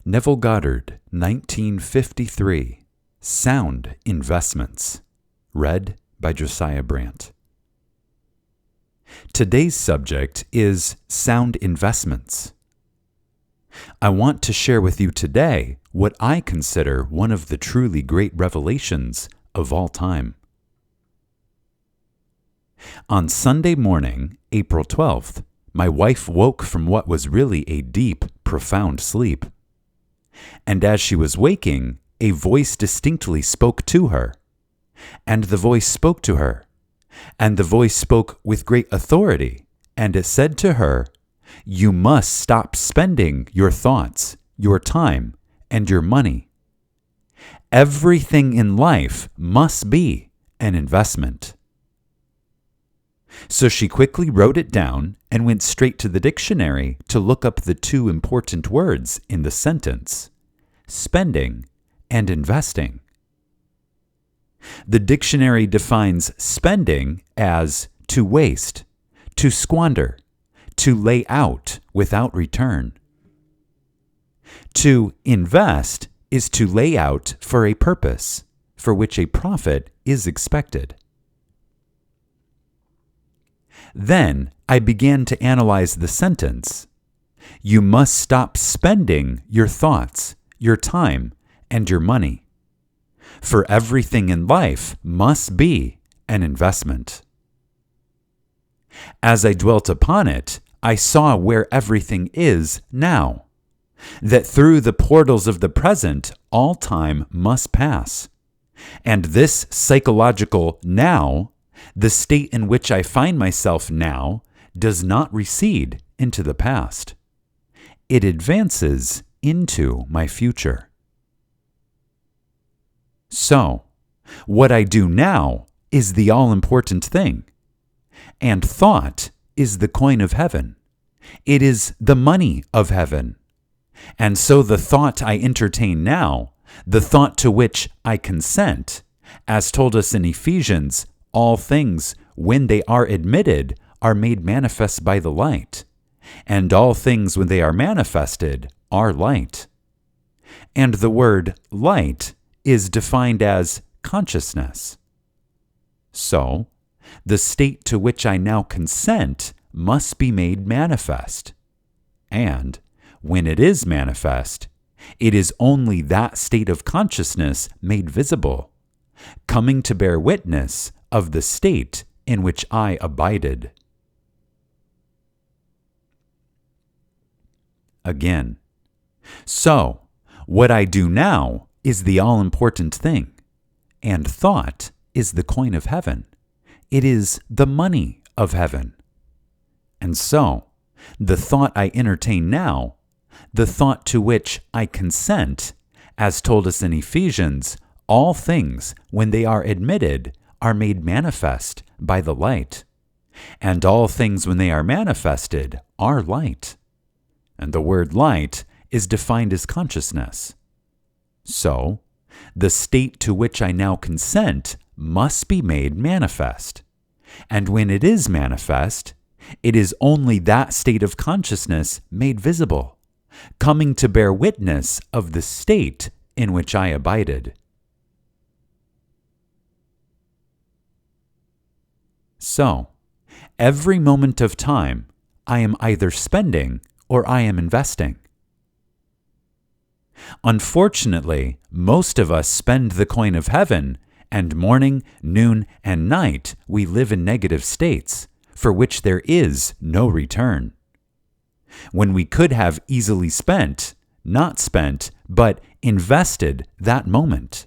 Neville Goddard, 1953. Sound Investments. Read by Josiah Brandt. Today's subject is sound investments. I want to share with you today what I consider one of the truly great revelations of all time. On Sunday morning, April 12th, my wife woke from what was really a deep, profound sleep. And as she was waking, a voice distinctly spoke to her. And the voice spoke to her. And the voice spoke with great authority. And it said to her, "You must stop spending your thoughts, your time, and your money. Everything in life must be an investment." So she quickly wrote it down and went straight to the dictionary to look up the two important words in the sentence: spending and investing. The dictionary defines spending as to waste, to squander, to lay out without return. To invest is to lay out for a purpose for which a profit is expected. Then I began to analyze the sentence. You must stop spending your thoughts, your time, and your money. For everything in life must be an investment. As I dwelt upon it, I saw where everything is now. That through the portals of the present, all time must pass. And this psychological now, the state in which I find myself now, does not recede into the past. It advances into my future. So, what I do now is the all-important thing. And thought is the coin of heaven. It is the money of heaven. And so the thought I entertain now, the thought to which I consent, as told us in Ephesians, all things, when they are admitted, are made manifest by the light. And all things, when they are manifested, are light. And the word light is defined as consciousness. So, the state to which I now consent must be made manifest. And, when it is manifest, it is only that state of consciousness made visible, coming to bear witness of the state in which I abided. Again, so what I do now is the all-important thing, and thought is the coin of heaven. It is the money of heaven. And so, the thought I entertain now, the thought to which I consent, as told us in Ephesians, all things, when they are admitted, are made manifest by the light. And all things, when they are manifested, are light. And the word light is defined as consciousness. So, the state to which I now consent must be made manifest. And when it is manifest, it is only that state of consciousness made visible, coming to bear witness of the state in which I abided. So, every moment of time, I am either spending or I am investing. Unfortunately, most of us spend the coin of heaven, and morning, noon, and night we live in negative states, for which there is no return. When we could have easily spent, not spent, but invested that moment.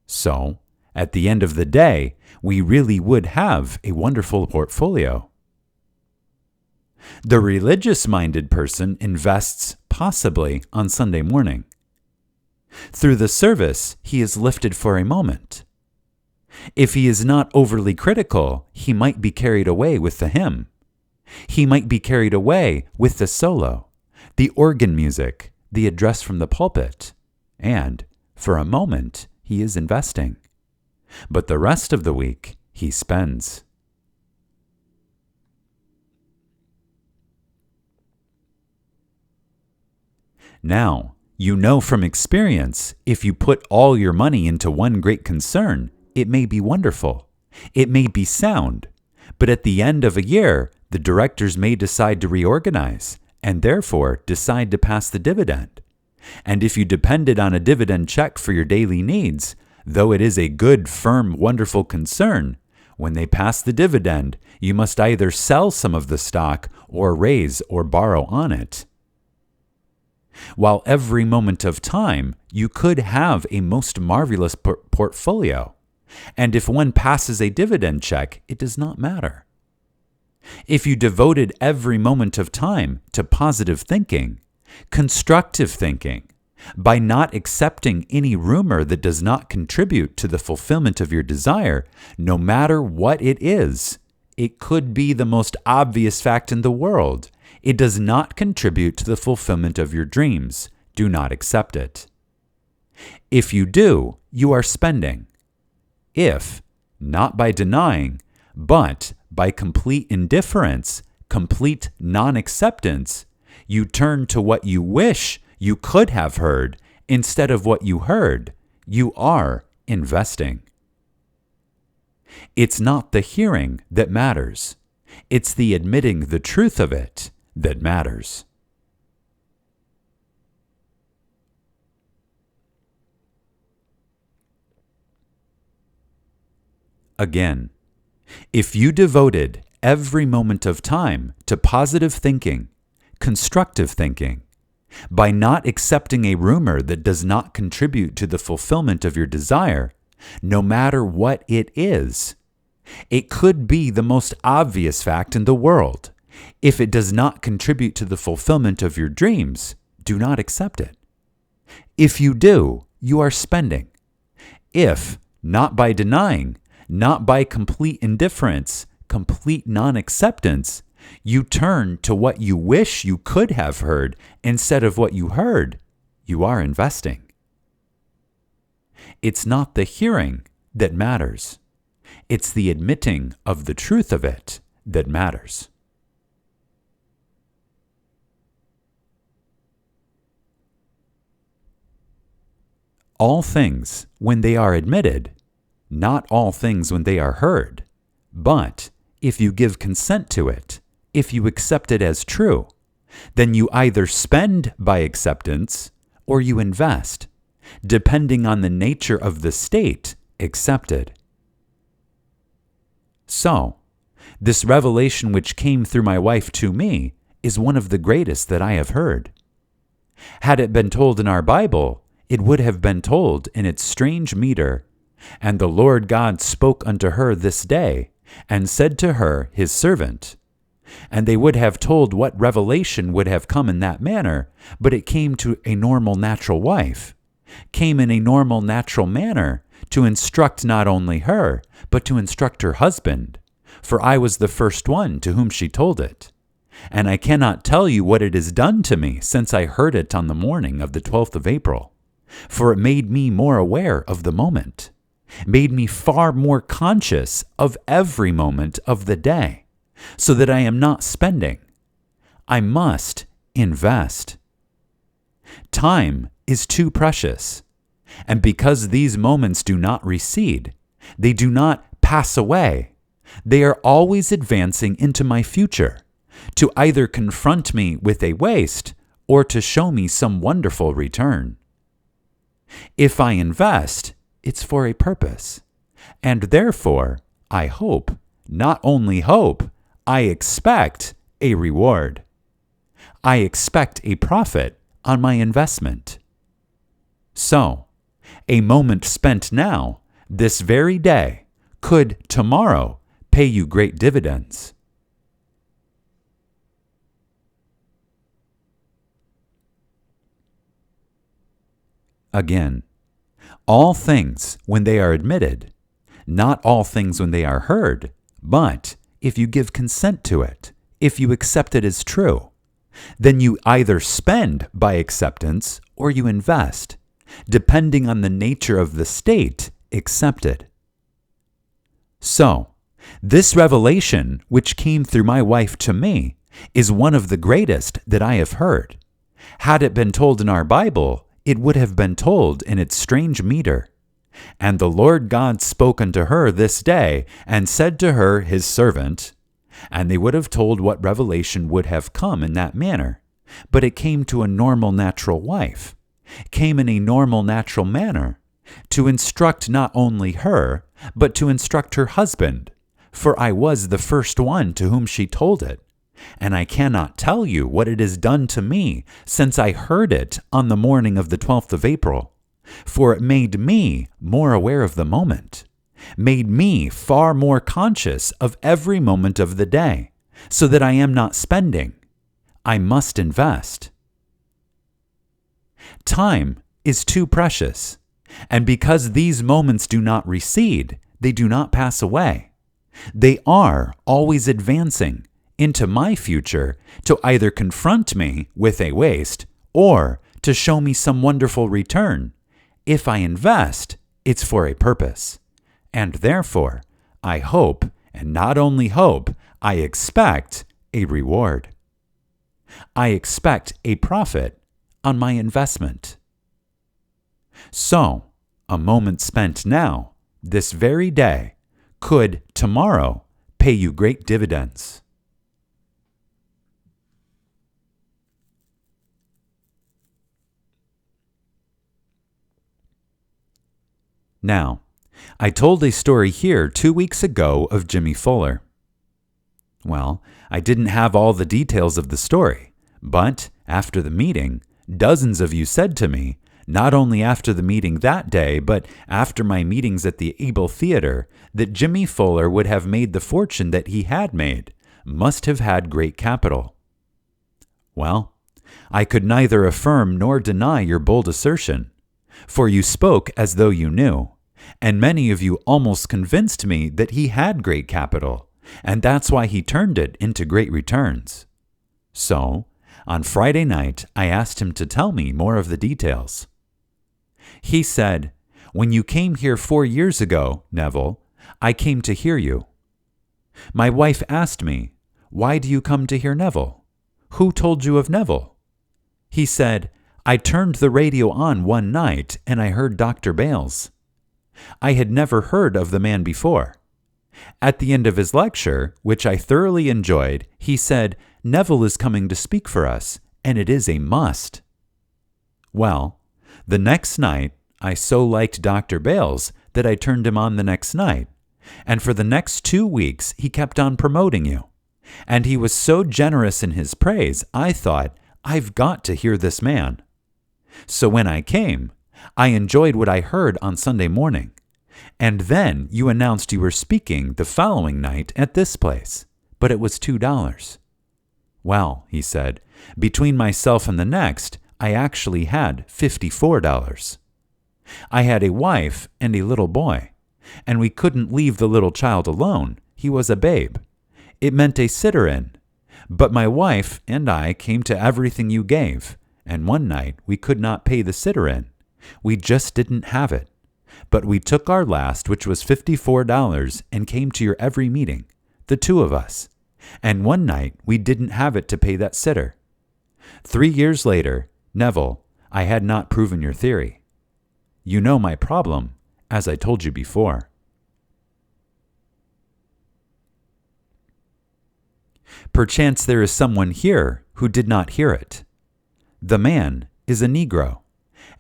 So, at the end of the day, we really would have a wonderful portfolio. The religious-minded person invests possibly on Sunday morning. Through the service, he is lifted for a moment. If he is not overly critical, he might be carried away with the hymn. He might be carried away with the solo, the organ music, the address from the pulpit, and, for a moment, he is investing. But the rest of the week, he spends. Now, You know from experience, if you put all your money into one great concern, it may be wonderful. It may be sound. But at the end of a year, the directors may decide to reorganize and therefore decide to pass the dividend. And if you depended on a dividend check for your daily needs, though it is a good, firm, wonderful concern, when they pass the dividend, you must either sell some of the stock or raise or borrow on it. While every moment of time, you could have a most marvelous portfolio. And if one passes a dividend check, it does not matter. If you devoted every moment of time to positive thinking, constructive thinking, by not accepting any rumor that does not contribute to the fulfillment of your desire, no matter what it is, it could be the most obvious fact in the world. It does not contribute to the fulfillment of your dreams. Do not accept it. If you do, you are spending. If, not by denying, but by complete indifference, complete non-acceptance, you turn to what you wish you could have heard instead of what you heard, you are investing. It's not the hearing that matters. It's the admitting the truth of it that matters. Again, if you devoted every moment of time to positive thinking, constructive thinking, by not accepting a rumor that does not contribute to the fulfillment of your desire, no matter what it is, it could be the most obvious fact in the world. If it does not contribute to the fulfillment of your dreams, do not accept it. If you do, you are spending. If, not by denying, not by complete indifference, complete non-acceptance, you turn to what you wish you could have heard instead of what you heard, you are investing. It's not the hearing that matters. It's the admitting of the truth of it that matters. All things when they are admitted, not all things when they are heard, but if you give consent to it, if you accept it as true, then you either spend by acceptance or you invest, depending on the nature of the state accepted. So, this revelation which came through my wife to me is one of the greatest that I have heard. Had it been told in our Bible, it would have been told in its strange meter, and the Lord God spoke unto her this day, and said to her, his servant. And they would have told what revelation would have come in that manner, but it came to a normal natural wife, came in a normal natural manner to instruct not only her, but to instruct her husband, for I was the first one to whom she told it. And I cannot tell you what it has done to me since I heard it on the morning of the 12th of April, for it made me more aware of the moment, made me far more conscious of every moment of the day, so that I am not spending. I must invest. Time is too precious, and because these moments do not recede, they do not pass away, they are always advancing into my future, to either confront me with a waste or to show me some wonderful return. If I invest, it's for a purpose, and therefore, I hope, not only hope, I expect a reward. I expect a profit on my investment. So, a moment spent now, this very day, could tomorrow pay you great dividends. Again, all things when they are admitted, not all things when they are heard, but if you give consent to it, if you accept it as true, then you either spend by acceptance or you invest, depending on the nature of the state accepted. So, this revelation, which came through my wife to me, is one of the greatest that I have heard. Had it been told in our Bible, it would have been told in its strange meter. And the Lord God spoke unto her this day, and said to her, his servant. And they would have told what revelation would have come in that manner. But it came to a normal natural wife, came in a normal natural manner, to instruct not only her, but to instruct her husband. For I was the first one to whom she told it. And I cannot tell you what it has done to me since I heard it on the morning of the 12th of April. For it made me more aware of the moment, made me far more conscious of every moment of the day, so that I am not spending. I must invest. Time is too precious, and because these moments do not recede, they do not pass away. They are always advancing into my future to either confront me with a waste or to show me some wonderful return. If I invest, it's for a purpose. And therefore, I hope, and not only hope, I expect a reward. I expect a profit on my investment. So, a moment spent now, this very day, could tomorrow pay you great dividends. Now, I told a story here 2 weeks ago of Jimmy Fuller. Well, I didn't have all the details of the story, but after the meeting, dozens of you said to me, not only after the meeting that day, but after my meetings at the Able Theater, that Jimmy Fuller would have made the fortune that he had made, must have had great capital. Well, I could neither affirm nor deny your bold assertion, for you spoke as though you knew, and many of you almost convinced me that he had great capital, and that's why he turned it into great returns. So, on Friday night, I asked him to tell me more of the details. He said, "When you came here 4 years ago, Neville, I came to hear you." My wife asked me, "Why do you come to hear Neville? Who told you of Neville?" He said, "I turned the radio on one night and I heard Dr. Bales." I had never heard of the man before. At the end of his lecture, which I thoroughly enjoyed, he said, "Neville is coming to speak for us, and it is a must." Well, the next night, I so liked Dr. Bales that I turned him on the next night, and for the next 2 weeks he kept on promoting you. And he was so generous in his praise, I thought, I've got to hear this man. So when I came, I enjoyed what I heard on Sunday morning. And then you announced you were speaking the following night at this place, but it was $2. Well, he said, between myself and the next, I actually had $54. I had a wife and a little boy, and we couldn't leave the little child alone. He was a babe. It meant a sitter-in. But my wife and I came to everything you gave, and one night we could not pay the sitter-in. We just didn't have it. But we took our last, which was $54, and came to your every meeting, the two of us. And one night we didn't have it to pay that sitter. 3 years later, Neville, I had not proven your theory. You know my problem, as I told you before. Perchance there is someone here who did not hear it. The man is a Negro,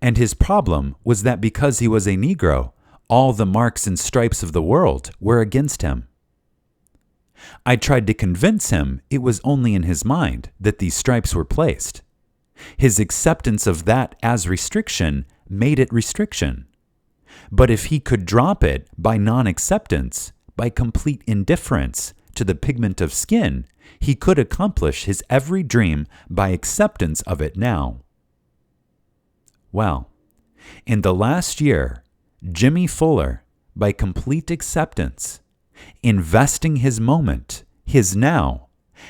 and his problem was that because he was a Negro, all the marks and stripes of the world were against him. I tried to convince him it was only in his mind that these stripes were placed. His acceptance of that as restriction made it restriction. But if he could drop it by non-acceptance, by complete indifference to the pigment of skin, he could accomplish his every dream by acceptance of it now. Well, in the last year, Jimmy Fuller, by complete acceptance, investing his moment, his now,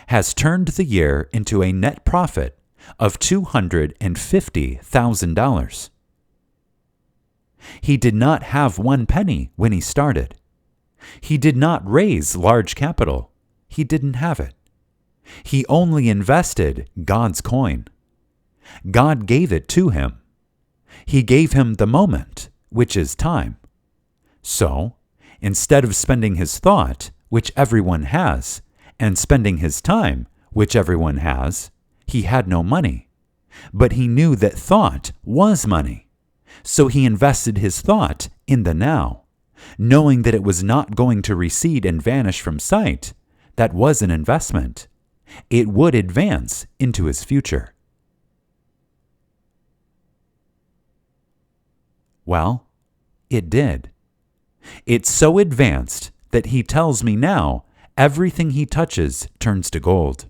has turned the year into a net profit of $250,000. He did not have 1 penny when he started. He did not raise large capital. He didn't have it. He only invested God's coin. God gave it to him. He gave him the moment, which is time. So, instead of spending his thought, which everyone has, and spending his time, which everyone has, he had no money. But he knew that thought was money. So he invested his thought in the now, knowing that it was not going to recede and vanish from sight. That was an investment. It would advance into his future. Well, it did. It so advanced that he tells me now everything he touches turns to gold.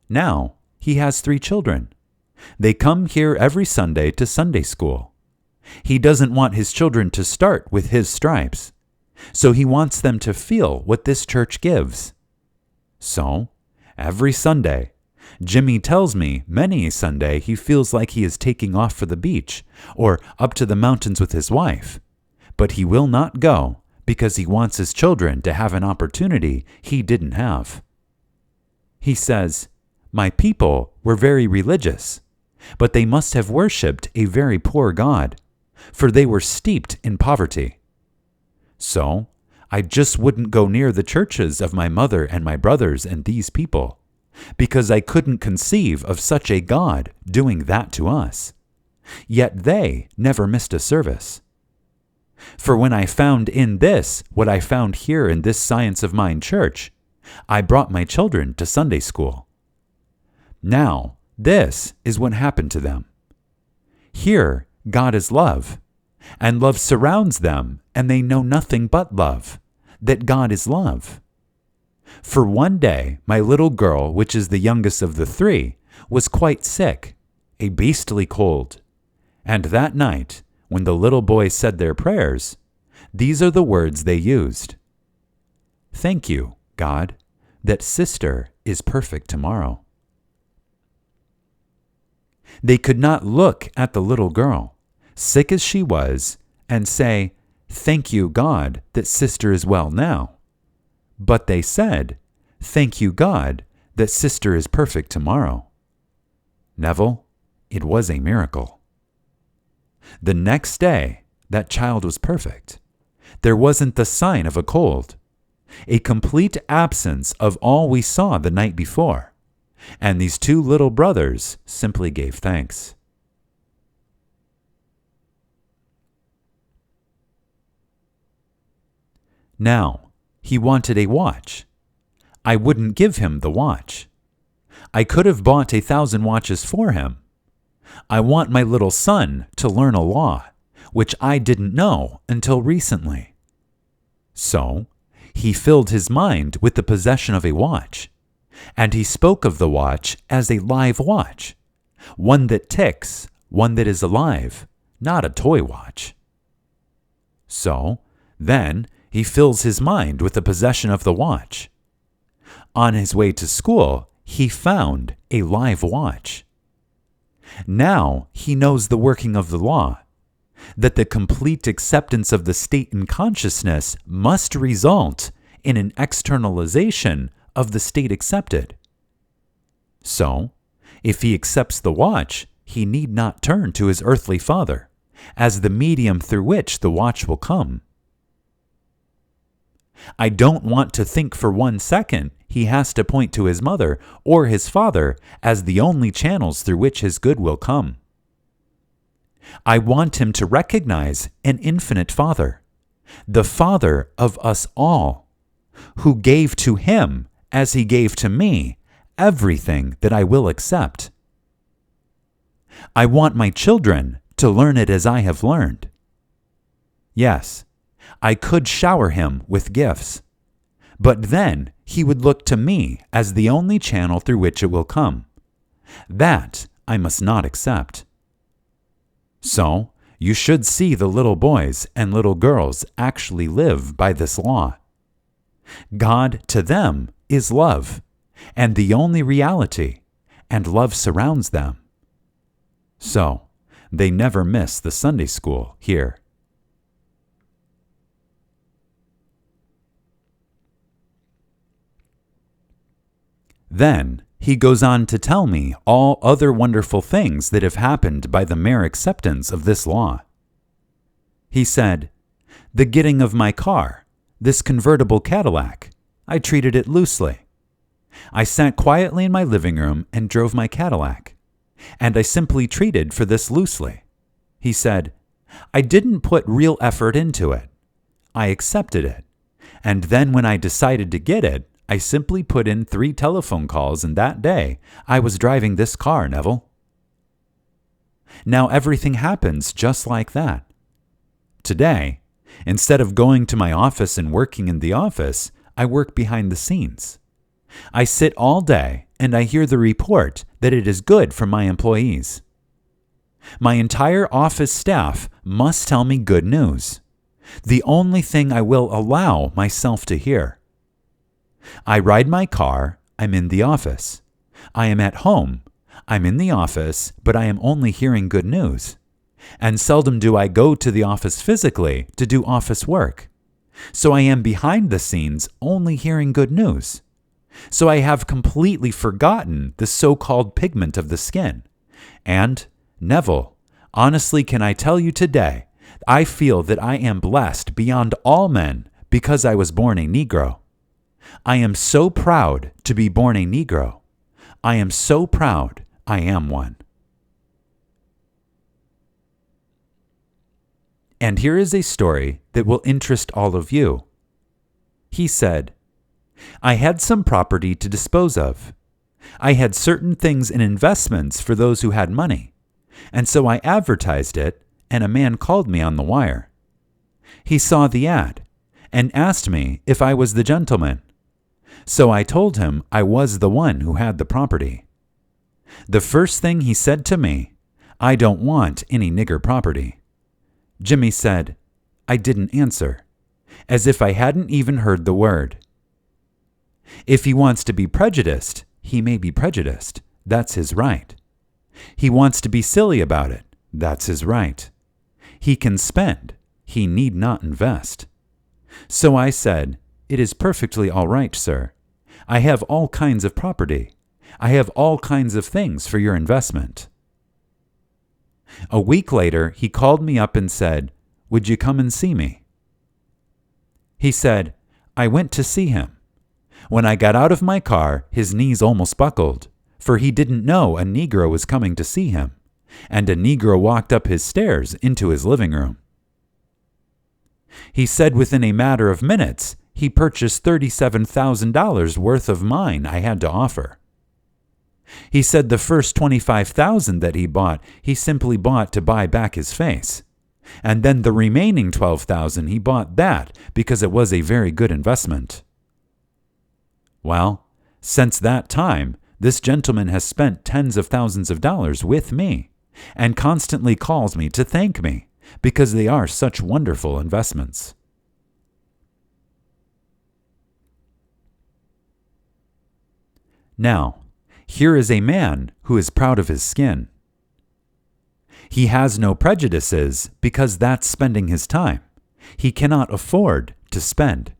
Now he has 3 children. They come here every Sunday to Sunday school. He doesn't want his children to start with his stripes, so he wants them to feel what this church gives. So, every Sunday, Jimmy tells me many a Sunday he feels like he is taking off for the beach or up to the mountains with his wife, but he will not go because he wants his children to have an opportunity he didn't have. He says, "My people were very religious, but they must have worshipped a very poor God, for they were steeped in poverty. So, I just wouldn't go near the churches of my mother and my brothers and these people, because I couldn't conceive of such a God doing that to us. Yet they never missed a service. For when I found in this what I found here in this Science of Mind church, I brought my children to Sunday school. Now, this is what happened to them. Here, God is love, and love surrounds them, and they know nothing but love, that God is love. For one day, my little girl, which is the youngest of the 3, was quite sick, a beastly cold. And that night, when the little boys said their prayers, these are the words they used. 'Thank you, God, that sister is perfect tomorrow.' They could not look at the little girl, sick as she was, and say, 'Thank you, God, that sister is well now.' But they said, 'Thank you, God, that sister is perfect tomorrow.' Neville, it was a miracle. The next day, that child was perfect. There wasn't the sign of a cold, a complete absence of all we saw the night before. And these 2 little brothers simply gave thanks. Now, he wanted a watch. I wouldn't give him the watch. I could have bought 1,000 watches for him. I want my little son to learn a law, which I didn't know until recently. So, he filled his mind with the possession of a watch. And he spoke of the watch as a live watch, one that ticks, one that is alive, not a toy watch. So, then, he fills his mind with the possession of the watch. On his way to school, he found a live watch. Now he knows the working of the law, that the complete acceptance of the state in consciousness must result in an externalization of the state accepted. So, if he accepts the watch, he need not turn to his earthly father as the medium through which the watch will come. I don't want to think for 1 second he has to point to his mother or his father as the only channels through which his good will come. I want him to recognize an infinite Father, the Father of us all, who gave to him, as he gave to me, everything that I will accept. I want my children to learn it as I have learned. Yes, I could shower him with gifts, but then he would look to me as the only channel through which it will come. That I must not accept. So, you should see the little boys and little girls actually live by this law. God to them is love, and the only reality, and love surrounds them. So, they never miss the Sunday school here. Then He goes on to tell me all other wonderful things that have happened by the mere acceptance of this law. He said, "The getting of my car, this convertible Cadillac, I treated it loosely. I sat quietly in my living room and drove my Cadillac, and I simply treated for this loosely." He said, "I didn't put real effort into it. I accepted it. And then when I decided to get it, I simply put in 3 telephone calls, and that day I was driving this car, Neville." Now everything happens just like that. Today, instead of going to my office and working in the office, I work behind the scenes. I sit all day and I hear the report that it is good for my employees. My entire office staff must tell me good news, the only thing I will allow myself to hear. I ride my car, I'm in the office. I am at home, I'm in the office, but I am only hearing good news. And seldom do I go to the office physically to do office work. So I am behind the scenes only hearing good news. So I have completely forgotten the so-called pigment of the skin. And, Neville, honestly, can I tell you today, I feel that I am blessed beyond all men because I was born a Negro. I am so proud to be born a Negro. I am so proud I am one. And here is a story that will interest all of you. He said, "I had some property to dispose of. I had certain things in investments for those who had money, and so I advertised it, and a man called me on the wire. He saw the ad and asked me if I was the gentleman. So I told him I was the one who had the property. The first thing he said to me, 'I don't want any nigger property.' Jimmy said, I didn't answer, as if I hadn't even heard the word. If he wants to be prejudiced, he may be prejudiced. That's his right. He wants to be silly about it. That's his right. He can spend. He need not invest. So I said, 'It is perfectly all right, sir. I have all kinds of property. I have all kinds of things for your investment.' A week later, he called me up and said, 'Would you come and see me?' He said, I went to see him. When I got out of my car, his knees almost buckled, for he didn't know a Negro was coming to see him, and a Negro walked up his stairs into his living room. He said within a matter of minutes, he purchased $37,000 worth of mine I had to offer. He said the first $25,000 that he bought, he simply bought to buy back his face. And then the remaining $12,000, he bought that because it was a very good investment. Well, since that time, this gentleman has spent tens of thousands of dollars with me and constantly calls me to thank me because they are such wonderful investments. Now, here is a man who is proud of his skin. He has no prejudices because that's spending his time. He cannot afford to spend.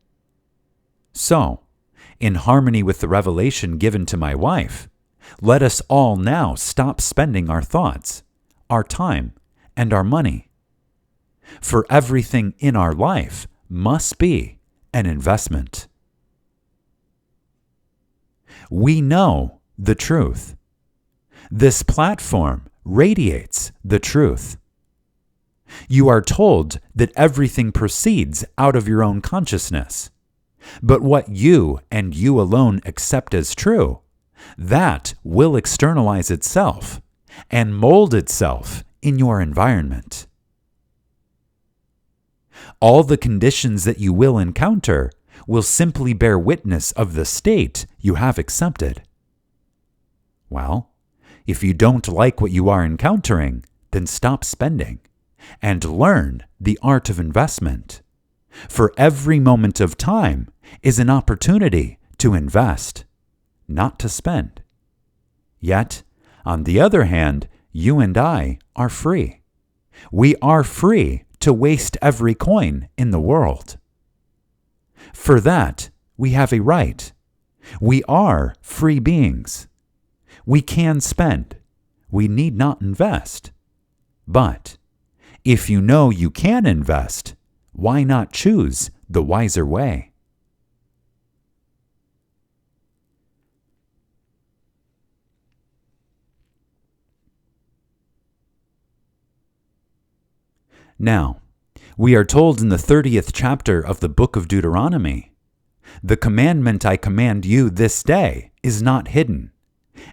So, in harmony with the revelation given to my wife, let us all now stop spending our thoughts, our time, and our money. For everything in our life must be an investment. We know the truth. This platform radiates the truth. You are told that everything proceeds out of your own consciousness. But what you and you alone accept as true, that will externalize itself and mold itself in your environment. All the conditions that you will encounter will simply bear witness of the state you have accepted. Well, if you don't like what you are encountering, then stop spending and learn the art of investment. For every moment of time is an opportunity to invest, not to spend. Yet, on the other hand, you and I are free. We are free to waste every coin in the world. For that, we have a right. We are free beings. We can spend. We need not invest. But if you know you can invest, why not choose the wiser way? Now, we are told in the 30th chapter of the book of Deuteronomy, "The commandment I command you this day is not hidden,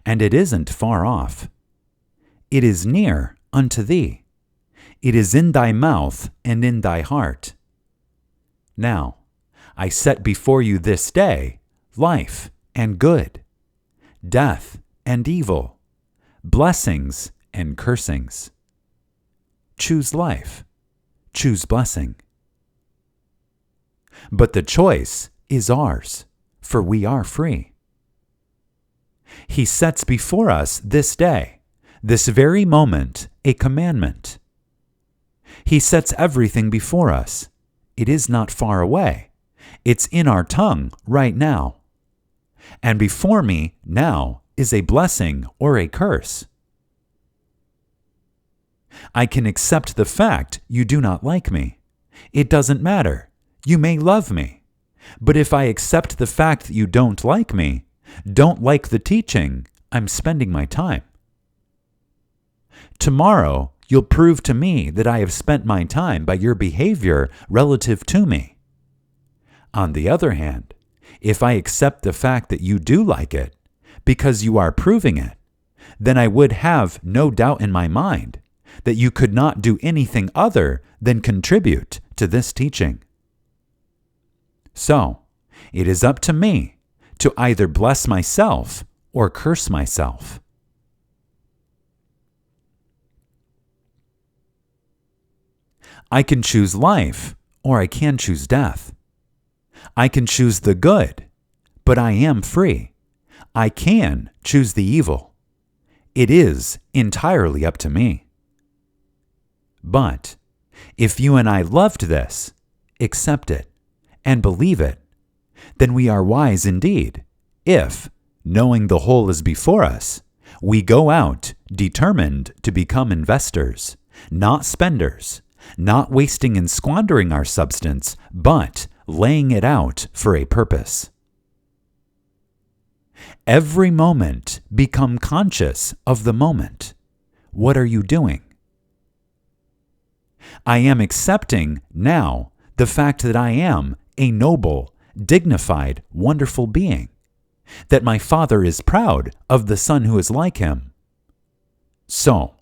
and it isn't far off. It is near unto thee. It is in thy mouth and in thy heart. Now, I set before you this day life and good, death and evil, blessings and cursings. Choose life. Choose blessing." But the choice is ours, for we are free. He sets before us this day, this very moment, a commandment. He sets everything before us. It is not far away. It's in our tongue right now. And before me now is a blessing or a curse. I can accept the fact you do not like me. It doesn't matter. You may love me. But if I accept the fact that you don't like me, don't like the teaching, I'm spending my time. Tomorrow, you'll prove to me that I have spent my time by your behavior relative to me. On the other hand, if I accept the fact that you do like it, because you are proving it, then I would have no doubt in my mind that you could not do anything other than contribute to this teaching. So, it is up to me to either bless myself or curse myself. I can choose life or I can choose death. I can choose the good, but I am free. I can choose the evil. It is entirely up to me. But if you and I loved this, accept it, and believe it, then we are wise indeed if, knowing the whole is before us, we go out determined to become investors, not spenders, not wasting and squandering our substance, but laying it out for a purpose. Every moment become conscious of the moment. What are you doing? I am accepting now the fact that I am a noble, dignified, wonderful being, that my Father is proud of the Son who is like him. So,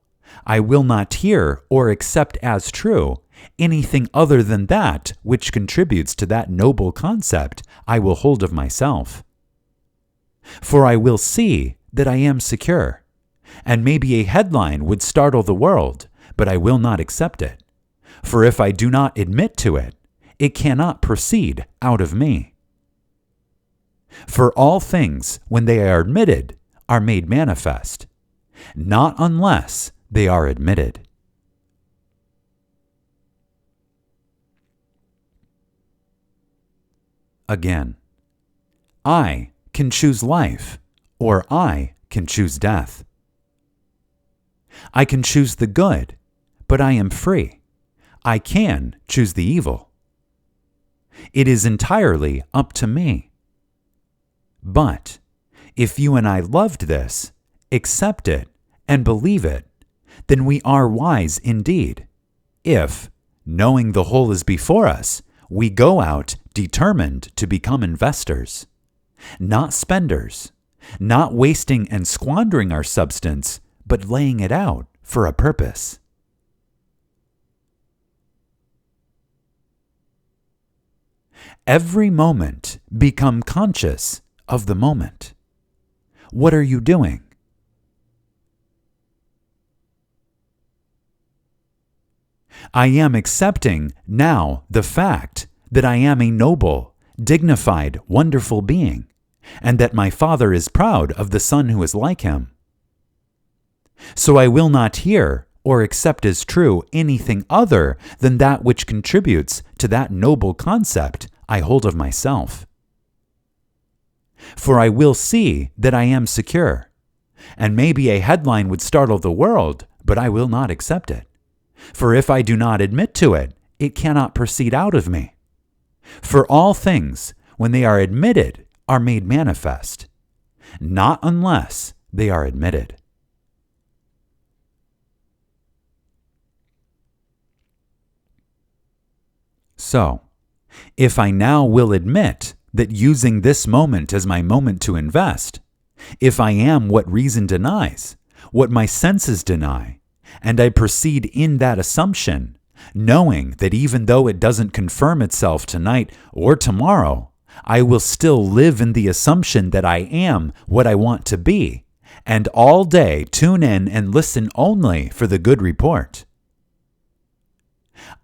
I will not hear or accept as true anything other than that which contributes to that noble concept I will hold of myself. For I will see that I am secure, and maybe a headline would startle the world, but I will not accept it. For if I do not admit to it, it cannot proceed out of me. For all things, when they are admitted, are made manifest, not unless they are admitted. Again, I can choose life, or I can choose death. I can choose the good, but I am free. I can choose the evil. It is entirely up to me. But if you and I loved this, accept it, and believe it, then we are wise indeed, if, knowing the whole is before us, we go out determined to become investors, not spenders, not wasting and squandering our substance, but laying it out for a purpose. Every moment become conscious of the moment. What are you doing? I am accepting now the fact that I am a noble, dignified, wonderful being, and that my Father is proud of the Son who is like him. So I will not hear or accept as true anything other than that which contributes to that noble concept I hold of myself. For I will see that I am secure, And maybe a headline would startle the world, but I will not accept it. For if I do not admit to it, it cannot proceed out of me. For all things, when they are admitted, are made manifest, not unless they are admitted. So, if I now will admit that using this moment as my moment to invest, if I am what reason denies, what my senses deny, and I proceed in that assumption, knowing that even though it doesn't confirm itself tonight or tomorrow, I will still live in the assumption that I am what I want to be, and all day tune in and listen only for the good report.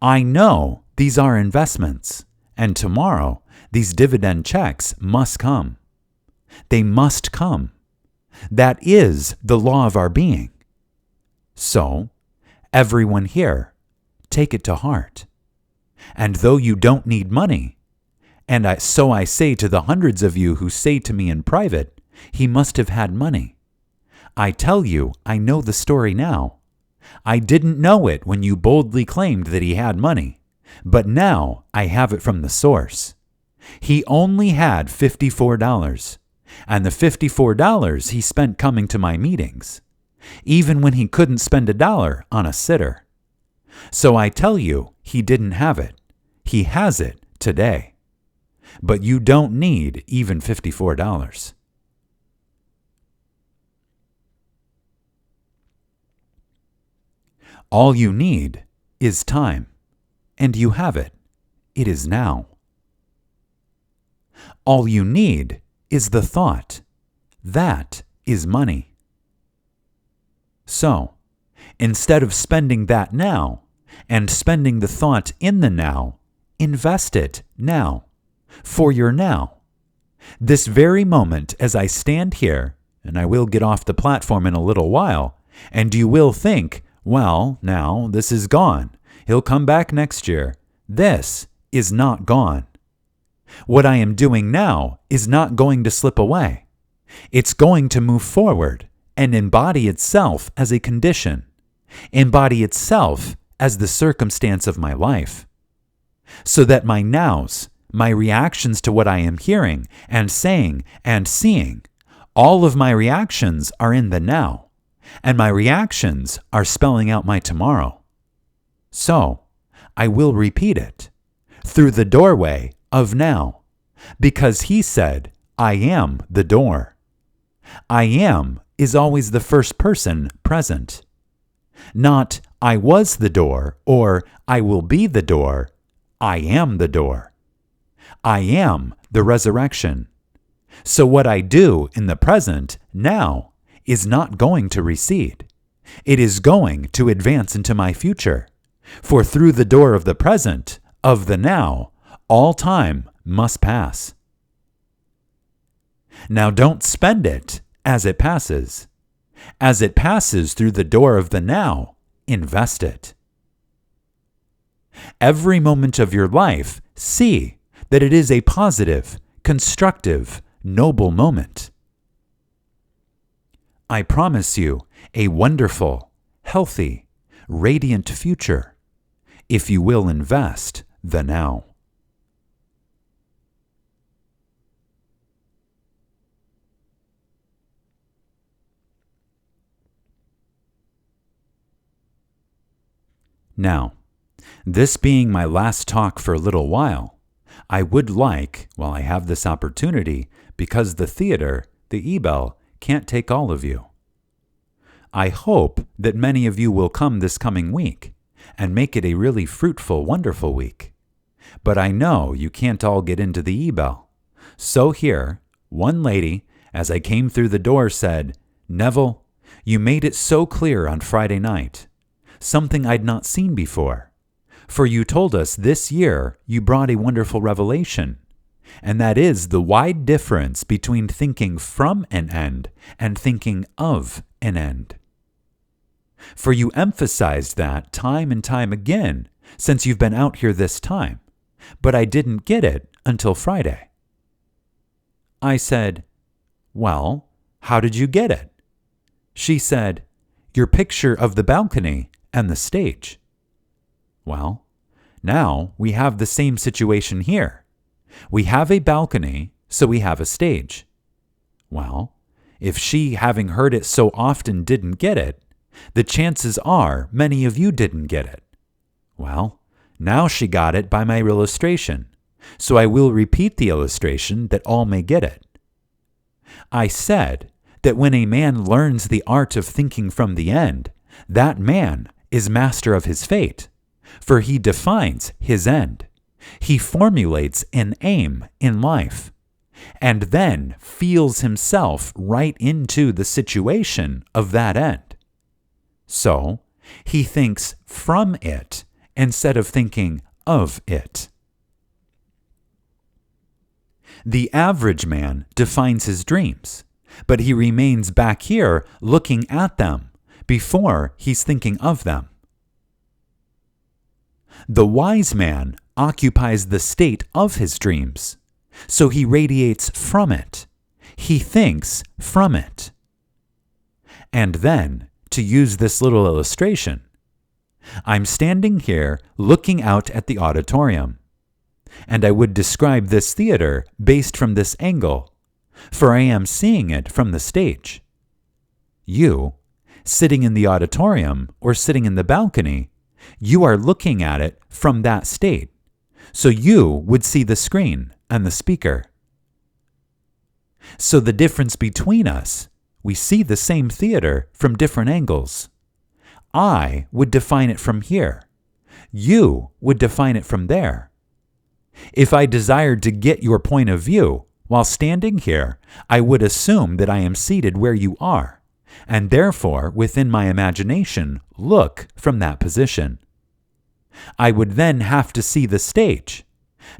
I know these are investments, and tomorrow these dividend checks must come. They must come. That is the law of our being. So, everyone here, take it to heart. And though you don't need money, and so I say to the hundreds of you who say to me in private, he must have had money. I tell you, I know the story now. I didn't know it when you boldly claimed that he had money, but now I have it from the source. He only had $54, and the $54 he spent coming to my meetings, even when he couldn't spend $1 on a sitter. So I tell you, he didn't have it. He has it today. But you don't need even $54. All you need is time, and you have it. It is now. All you need is the thought. That is money. So, instead of spending that now and spending the thought in the now, invest it now, for your now. This very moment as I stand here, and I will get off the platform in a little while, and you will think, well, now this is gone. He'll come back next year. This is not gone. What I am doing now is not going to slip away. It's going to move forward and embody itself as a condition, embody itself as the circumstance of my life, so that my nows, my reactions to what I am hearing and saying and seeing, all of my reactions are in the now, and my reactions are spelling out my tomorrow. So, I will repeat it through the doorway of now, because he said, I am the door. I am is always the first person present. Not, I was the door, or I will be the door. I am the door. I am the resurrection. So what I do in the present, now, is not going to recede. It is going to advance into my future. For through the door of the present, of the now, all time must pass. Now don't spend it as it passes. As it passes through the door of the now, invest it. Every moment of your life, see that it is a positive, constructive, noble moment. I promise you a wonderful, healthy, radiant future if you will invest the now. Now, this being my last talk for a little while, I would like, while I have this opportunity, because the theater, the Ebel, can't take all of you. I hope that many of you will come this coming week and make it a really fruitful, wonderful week. But I know you can't all get into the Ebel. So here, one lady, as I came through the door, said, Neville, you made it so clear on Friday night. Something I'd not seen before. For you told us this year you brought a wonderful revelation, and that is the wide difference between thinking from an end and thinking of an end. For you emphasized that time and time again since you've been out here this time, but I didn't get it until Friday. I said, well, how did you get it? She said, "Your picture of the balcony and the stage." Well, now we have the same situation here. We have a balcony, so we have a stage. Well, if she, having heard it so often, didn't get it, the chances are many of you didn't get it. Well, now she got it by my illustration, so I will repeat the illustration that all may get it. I said that when a man learns the art of thinking from the end, that man is master of his fate, for he defines his end. He formulates an aim in life, and then feels himself right into the situation of that end. So, he thinks from it instead of thinking of it. The average man defines his dreams, but he remains back here looking at them before he's thinking of them. The wise man occupies the state of his dreams, so he radiates from it. He thinks from it. And then, to use this little illustration, I'm standing here looking out at the auditorium, and I would describe this theater based from this angle, for I am seeing it from the stage. You, sitting in the auditorium or sitting in the balcony, you are looking at it from that state, so you would see the screen and the speaker. So the difference between us, we see the same theater from different angles. I would define it from here. You would define it from there. If I desired to get your point of view while standing here, I would assume that I am seated where you are, and therefore, within my imagination, look from that position. I would then have to see the stage,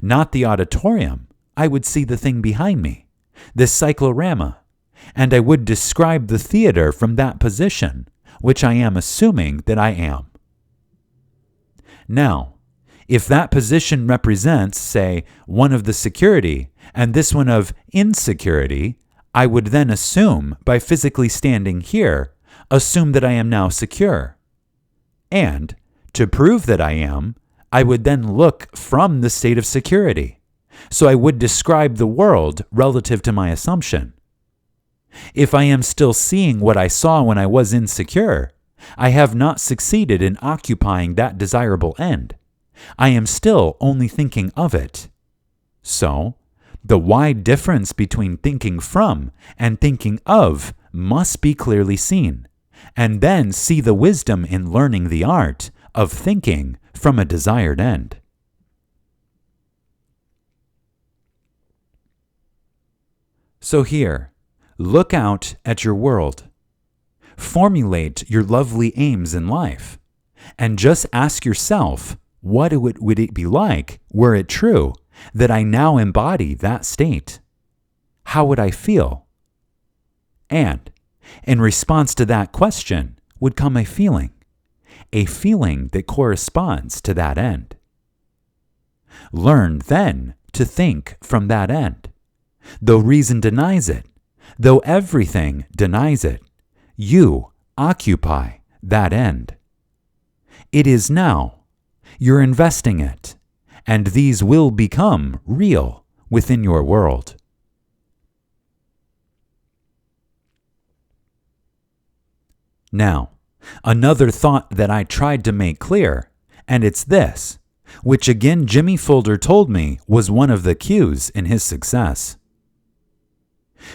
not the auditorium. I would see the thing behind me, this cyclorama, and I would describe the theater from that position, which I am assuming that I am. Now, if that position represents, say, one of the security and this one of insecurity, I would then assume, by physically standing here, assume that I am now secure. And, to prove that I am, I would then look from the state of security. So I would describe the world relative to my assumption. If I am still seeing what I saw when I was insecure, I have not succeeded in occupying that desirable end. I am still only thinking of it. So, the wide difference between thinking from and thinking of must be clearly seen, and then see the wisdom in learning the art of thinking from a desired end. So here, look out at your world. Formulate your lovely aims in life, and just ask yourself, what would it be like were it true that I now embody that state? How would I feel? And in response to that question would come a feeling that corresponds to that end. Learn then to think from that end. Though reason denies it, though everything denies it, you occupy that end. It is now. You're investing it, and these will become real within your world. Now, another thought that I tried to make clear, and it's this, which again Jimmy Folder told me was one of the cues in his success.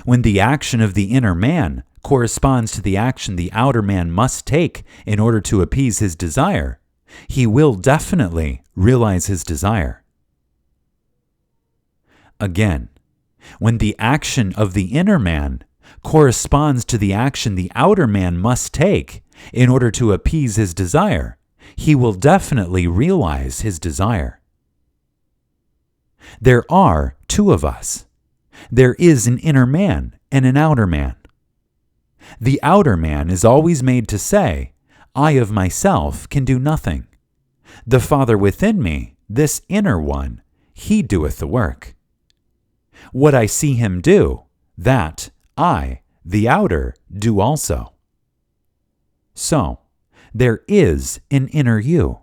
When the action of the inner man corresponds to the action the outer man must take in order to appease his desire, he will definitely realize his desire. Again, when the action of the inner man corresponds to the action the outer man must take in order to appease his desire, he will definitely realize his desire. There are two of us. There is an inner man and an outer man. The outer man is always made to say, I of myself can do nothing. The Father within me, this inner one, he doeth the work. What I see him do, that I, the outer, do also. So, there is an inner you.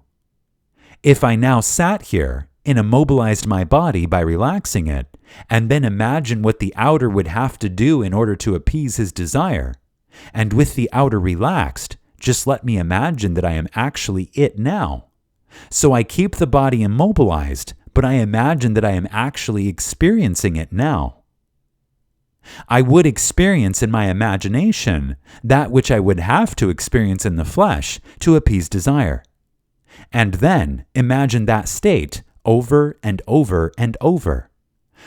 If I now sat here and immobilized my body by relaxing it, and then imagine what the outer would have to do in order to appease his desire, and with the outer relaxed, just let me imagine that I am actually it now. So I keep the body immobilized, but I imagine that I am actually experiencing it now. I would experience in my imagination that which I would have to experience in the flesh to appease desire. And then imagine that state over and over and over,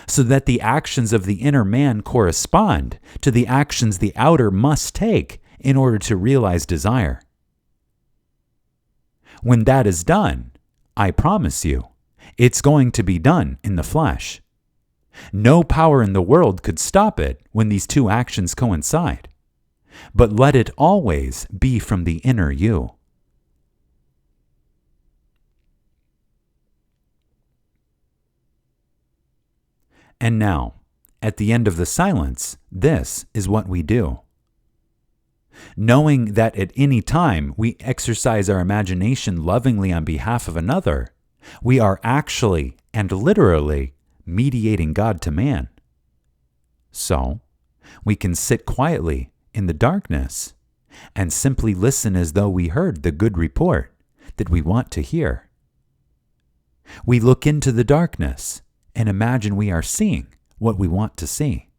so that the actions of the inner man correspond to the actions the outer must take in order to realize desire. When that is done, I promise you, it's going to be done in the flesh. No power in the world could stop it when these two actions coincide. But let it always be from the inner you. And now, at the end of the silence, this is what we do. Knowing that at any time we exercise our imagination lovingly on behalf of another, we are actually and literally mediating God to man. So, we can sit quietly in the darkness and simply listen as though we heard the good report that we want to hear. We look into the darkness and imagine we are seeing what we want to see.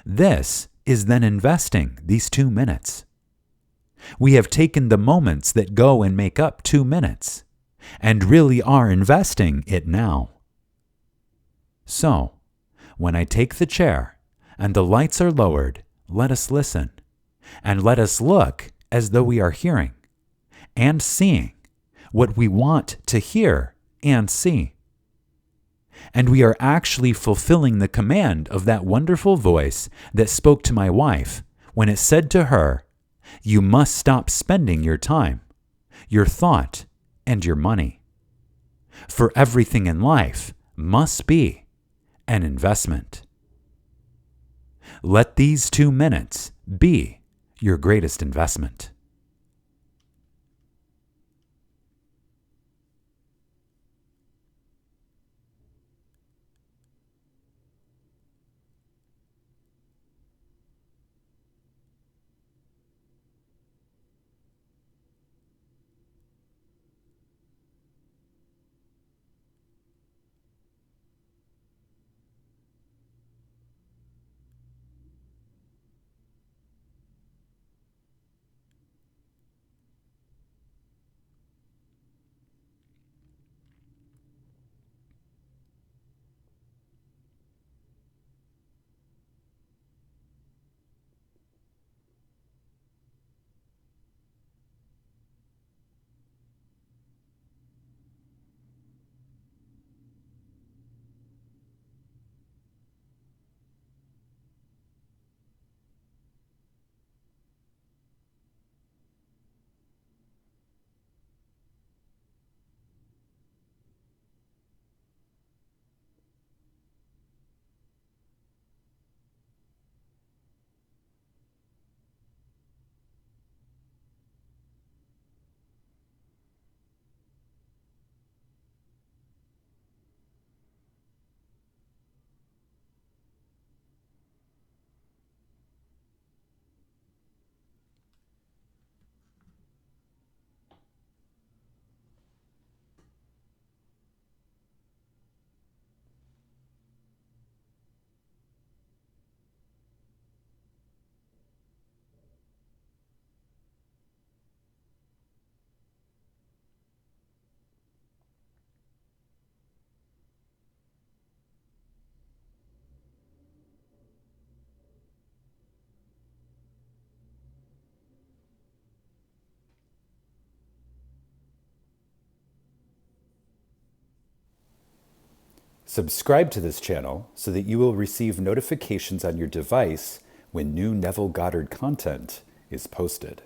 This is then investing these 2 minutes. We have taken the moments that go and make up 2 minutes and really are investing it now. So, when I take the chair and the lights are lowered, let us listen and let us look as though we are hearing and seeing what we want to hear and see. And we are actually fulfilling the command of that wonderful voice that spoke to my wife when it said to her, "You must stop spending your time, your thought, and your money. For everything in life must be an investment." Let these 2 minutes be your greatest investment. Subscribe to this channel so that you will receive notifications on your device when new Neville Goddard content is posted.